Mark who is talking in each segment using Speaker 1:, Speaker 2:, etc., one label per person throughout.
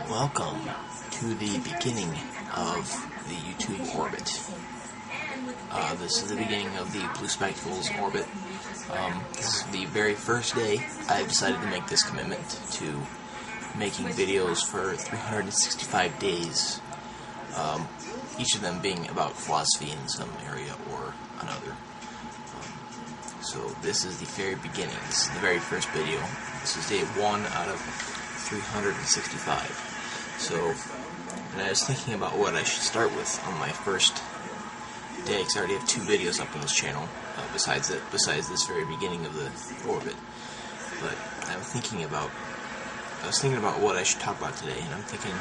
Speaker 1: Welcome to the beginning of the YouTube orbit. This is the beginning of the Blue Spectacles orbit. This is the very first day I've decided to make this commitment to making videos for 365 days, each of them being about philosophy in some area or another. So this is the very beginning. This is the very first video. This is day 1 out of 365. So, and I was thinking about what I should start with on my first day, because I already have 2 videos up on this channel, besides this very beginning of the orbit. But I was thinking about what I should talk about today, and I'm thinking,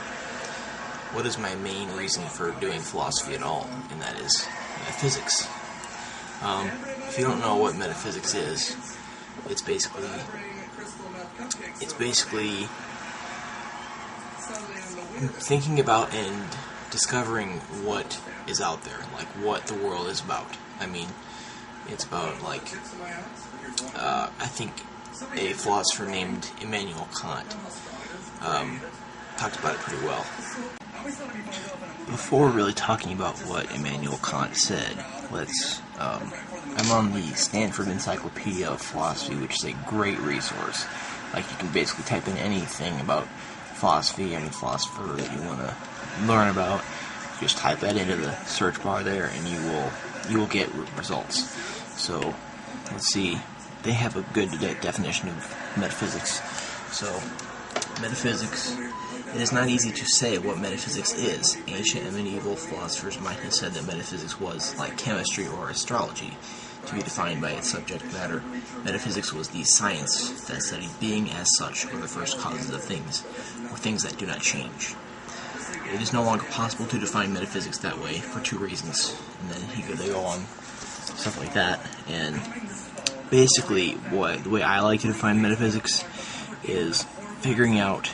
Speaker 1: what is my main reason for doing philosophy at all? And that is metaphysics. If you don't know what metaphysics is, it's basically thinking about and discovering what is out there, like what the world is about. I mean, it's about, like, I think a philosopher named Immanuel Kant talked about it pretty well. Before really talking about what Immanuel Kant said, I'm on the Stanford Encyclopedia of Philosophy, which is a great resource. Like, you can basically type in anything about philosophy, any philosopher that you want to learn about. Just type that into the search bar there, and you will get results. So, let's see. They have a good definition of metaphysics. So, metaphysics. It is not easy to say what metaphysics is. Ancient and medieval philosophers might have said that metaphysics was like chemistry or astrology, to be defined by its subject matter. Metaphysics was the science that studied being as such, or the first causes of things, or things that do not change. It is no longer possible to define metaphysics that way for 2 reasons. And then they go on, stuff like that. And basically, the way I like to define metaphysics is figuring out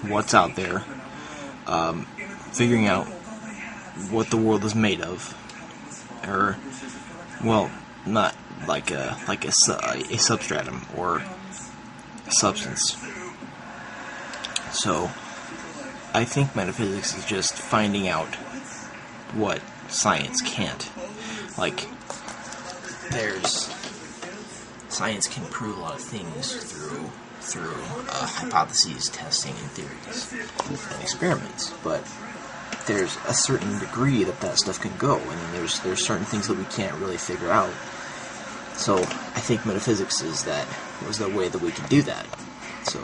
Speaker 1: what's out there, figuring out what the world is made of, or, well, not like a substratum or a substance. So, I think metaphysics is just finding out what science can't. Like, science can prove a lot of things through hypotheses, testing, and theories, and experiments, but there's a certain degree that stuff can go, and then there's certain things that we can't really figure out. So I think metaphysics was the way that we can do that. So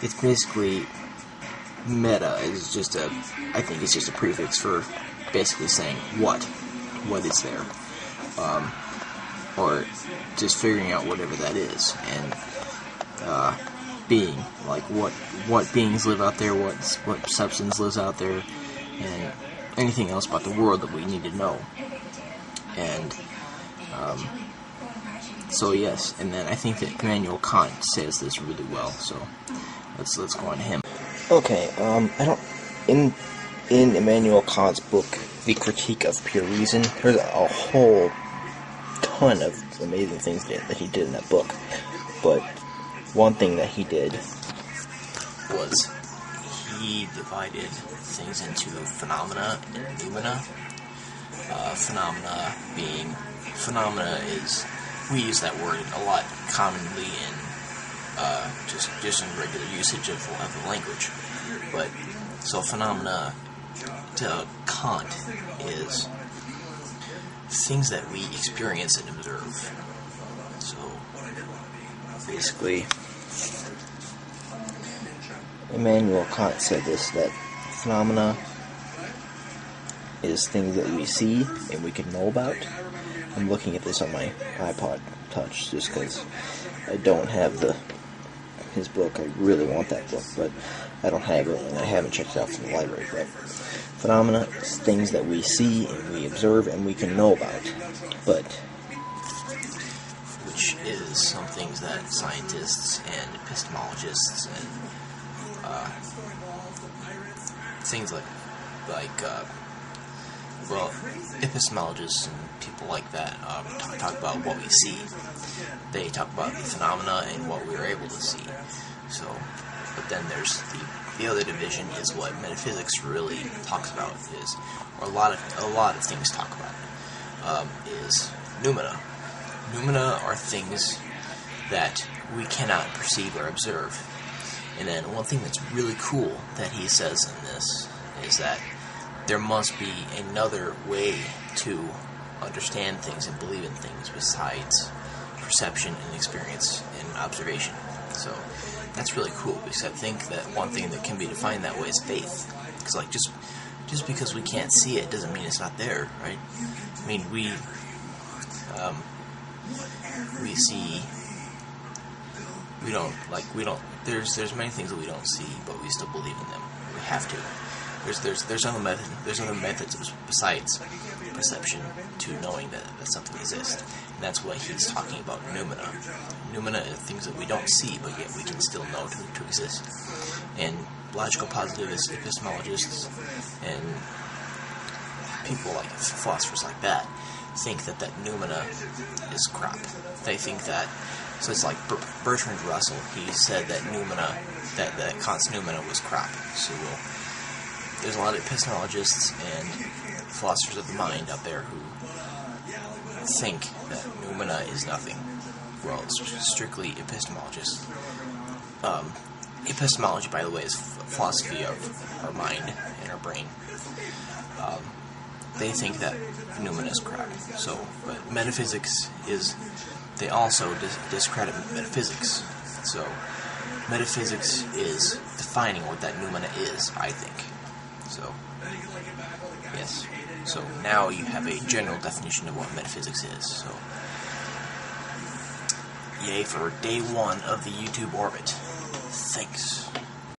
Speaker 1: it's basically, meta is just I think it's just a prefix for basically saying what is there, or just figuring out whatever that is, and being, like what beings live out there, what substance lives out there, and anything else about the world that we need to know. And so yes, and then I think that Immanuel Kant says this really well. So let's go on to him. Okay, in Immanuel Kant's book, The Critique of Pure Reason, there's a whole ton of amazing things that he did in that book, but one thing that he did was he divided things into phenomena and noumena. Phenomena is, we use that word a lot commonly in just in regular usage of the language. But so phenomena to Kant is things that we experience and observe. So basically, Immanuel Kant said this, that phenomena is things that we see and we can know about. I'm looking at this on my iPod Touch just because I don't have his book. I really want that book, but I don't have it, and I haven't checked it out from the library. But phenomena is things that we see and we observe and we can know about, but which is some things that scientists and epistemologists and things like epistemologists and people like that talk about what we see. They talk about the phenomena and what we are able to see. So But then there's the other division is what metaphysics really talks about, is, or a lot of things talk about, is noumena. Noumena are things that we cannot perceive or observe. And then one thing that's really cool that he says in this is that there must be another way to understand things and believe in things besides perception and experience and observation. So that's really cool, because I think that one thing that can be defined that way is faith. Because like just because we can't see it doesn't mean it's not there, right? I mean, we see, there's many things that we don't see, but we still believe in them. We have to. There's other methods besides perception to knowing that something exists. And that's what he's talking about, noumena. Noumena are things that we don't see, but yet we can still know to exist. And logical positivists, epistemologists, and people like philosophers like that think that noumena is crap. They think that, so it's like Bertrand Russell, he said that noumena, that Kant's noumena was crap. So there's a lot of epistemologists and philosophers of the mind out there who think that noumena is nothing. Well, it's strictly epistemologists. Epistemology, by the way, is philosophy of our mind and our brain. They think that noumena is crap. So, but metaphysics is, they also discredit metaphysics. So, metaphysics is defining what that noumena is, I think. So, yes. So now you have a general definition of what metaphysics is. So, yay for day 1 of the YouTube orbit. Thanks.